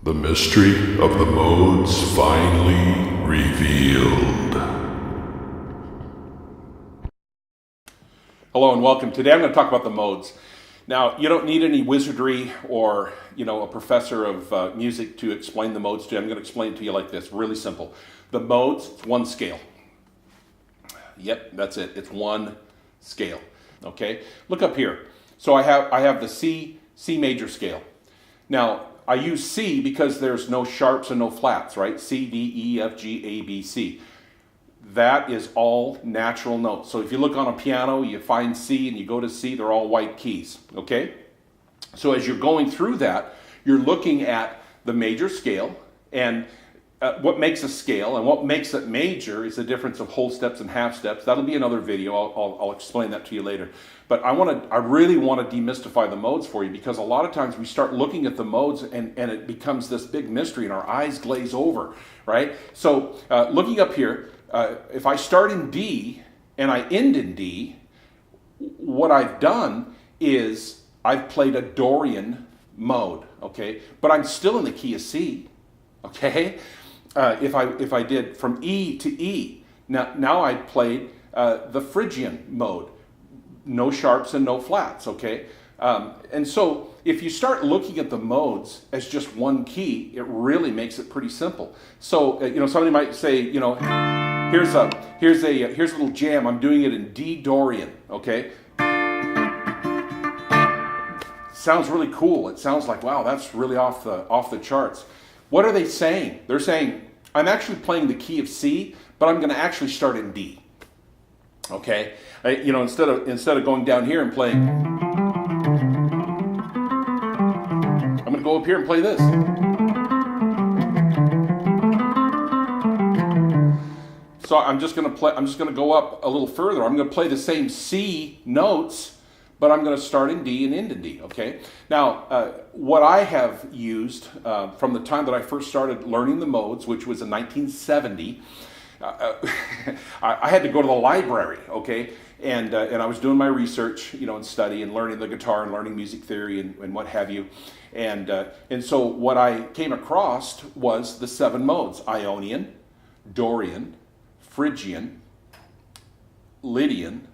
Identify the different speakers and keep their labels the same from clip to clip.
Speaker 1: The mystery of the modes finally revealed.
Speaker 2: Hello and welcome. Today I'm going to talk about the modes. Now, you don't need any wizardry or, a professor of music to explain the modes to you. I'm going to explain it to you like this, really simple. The modes, it's one scale. Yep, that's it. It's one scale. Okay? Look up here. So I have the C major scale. Now, I use C because there's no sharps and no flats, right? C, D, E, F, G, A, B, C. That is all natural notes. So if you look on a piano, you find C and you go to C, they're all white keys, okay? So as you're going through that, you're looking at the major scale, and what makes a scale and what makes it major is the difference of whole steps and half steps. That'll be another video. I'll explain that to you later. But I really want to demystify the modes for you, because a lot of times we start looking at the modes and it becomes this big mystery and our eyes glaze over, right? So looking up here, if I start in D and I end in D, what I've done is I've played a Dorian mode, okay? But I'm still in the key of C, okay? If I did from E to E, now I played the Phrygian mode. No sharps and no flats, okay? And so if you start looking at the modes as just one key, it really makes it pretty simple. So, somebody might say, here's a little jam. I'm doing it in D Dorian, okay? Sounds really cool. It sounds like, wow, that's really off the charts. What are they saying? They're saying, I'm actually playing the key of C, but I'm going to actually start in D. Okay, instead of going down here and playing, I'm going to go up here and play this. So I'm just going to go up a little further. I'm going to play the same C notes, but I'm going to start in D and end in D. Okay. Now, what I have used from the time that I first started learning the modes, which was in 1970. I had to go to the library, okay, and I was doing my research, and study and learning the guitar and learning music theory and what have you, and so what I came across was the 7 modes: Ionian, Dorian, Phrygian, Lydian,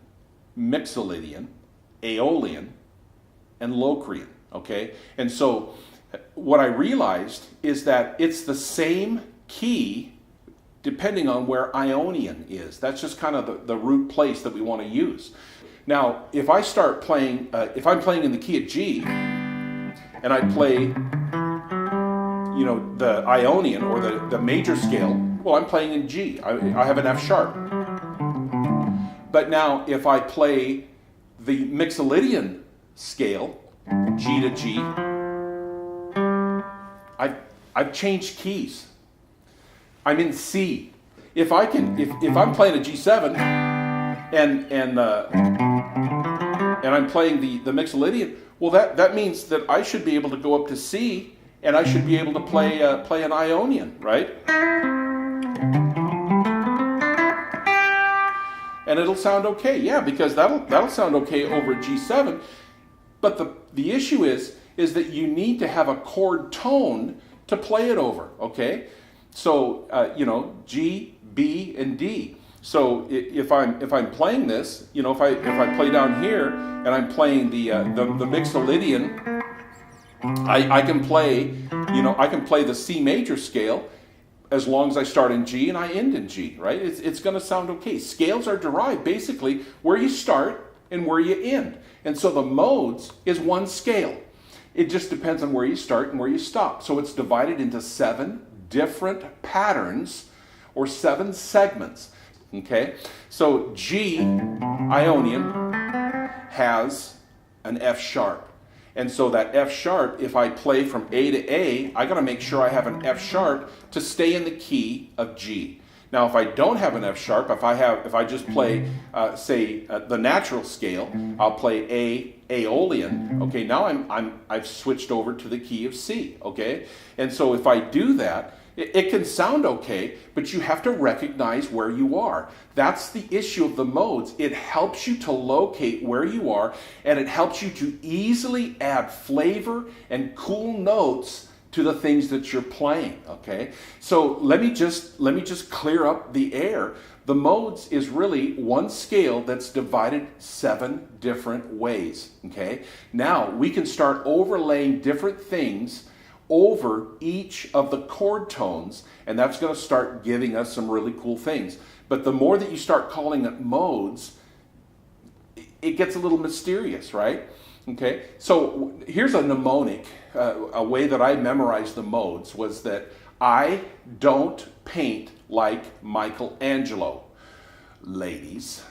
Speaker 2: Mixolydian, Aeolian, and Locrian, okay, and so what I realized is that it's the same key depending on where Ionian is. That's just kind of the root place that we want to use. Now, if I start playing, if I'm playing in the key of G, and I play, the Ionian or the major scale, well, I'm playing in G. I have an F sharp. But now, if I play the Mixolydian scale, G to G, I've changed keys. I'm in C. If I'm playing a G7 and I'm playing the Mixolydian, well, that means that I should be able to go up to C and I should be able to play an Ionian, right? And it'll sound okay, yeah, because that'll sound okay over a G7. But the issue is that you need to have a chord tone to play it over, okay? So G, B, and D. So if I'm playing this, if I play down here and I'm playing the Mixolydian, I can play the C major scale as long as I start in G and I end in G, right? It's going to sound okay. Scales are derived basically where you start and where you end, and so the modes is one scale. It just depends on where you start and where you stop. So it's divided into 7 different patterns or 7 segments, okay? So G, Ionian, has an F sharp. And so that F sharp, if I play from A to A, I gotta make sure I have an F sharp to stay in the key of G. Now, if I don't have an F sharp, if I just play, the natural scale, I'll play Aeolian. Okay, now I've switched over to the key of C. Okay, and so if I do that, it can sound okay, but you have to recognize where you are. That's the issue of the modes. It helps you to locate where you are, and it helps you to easily add flavor and cool notes to the things that you're playing, okay? So let me just clear up the air. The modes is really one scale that's divided 7 different ways, okay? Now we can start overlaying different things over each of the chord tones, and that's going to start giving us some really cool things. But the more that you start calling it modes, it gets a little mysterious, right? Okay, so here's a mnemonic. A way that I memorized the modes was that I don't paint like Michelangelo, ladies.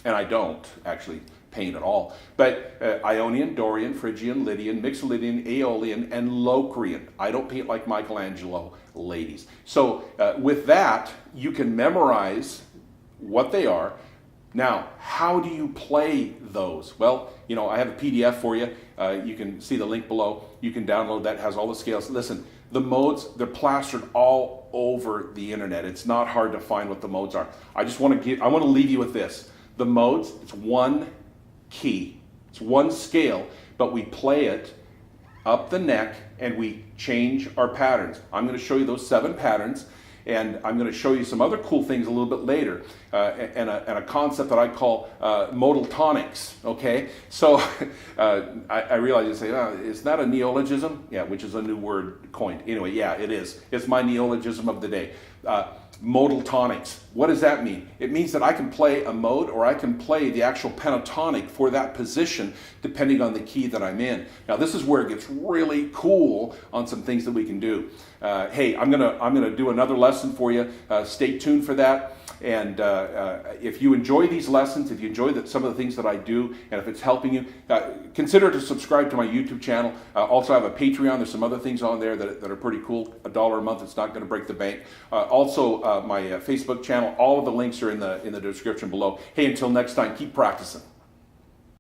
Speaker 2: And I don't actually paint at all. But Ionian, Dorian, Phrygian, Lydian, Mixolydian, Aeolian, and Locrian. I don't paint like Michelangelo, ladies. So with that, you can memorize what they are. Now, how do you play those? Well, you know, I have a PDF for you. You can see the link below. You can download that. It has all the scales. Listen, the modes, they're plastered all over the internet. It's not hard to find what the modes are. I want to leave you with this. The modes, it's one key. It's one scale, but we play it up the neck and we change our patterns. I'm going to show you those 7 patterns. And I'm going to show you some other cool things a little bit later, and a concept that I call modal tonics. Okay, so I realize you say, oh, is that a neologism? Yeah, which is a new word coined. Anyway, yeah, it is. It's my neologism of the day. Modal tonics. What does that mean? It means that I can play a mode or I can play the actual pentatonic for that position depending on the key that I'm in. Now this is where it gets really cool on some things that we can do. Hey, I'm gonna do another lesson for you. Stay tuned for that. And if you enjoy these lessons, if you enjoy some of the things that I do, and if it's helping you, consider to subscribe to my YouTube channel. Also, I have a Patreon. There's some other things on there that are pretty cool. $1 a month. It's not going to break the bank. Also, my Facebook channel. All of the links are in the description below. Hey, until next time, keep practicing.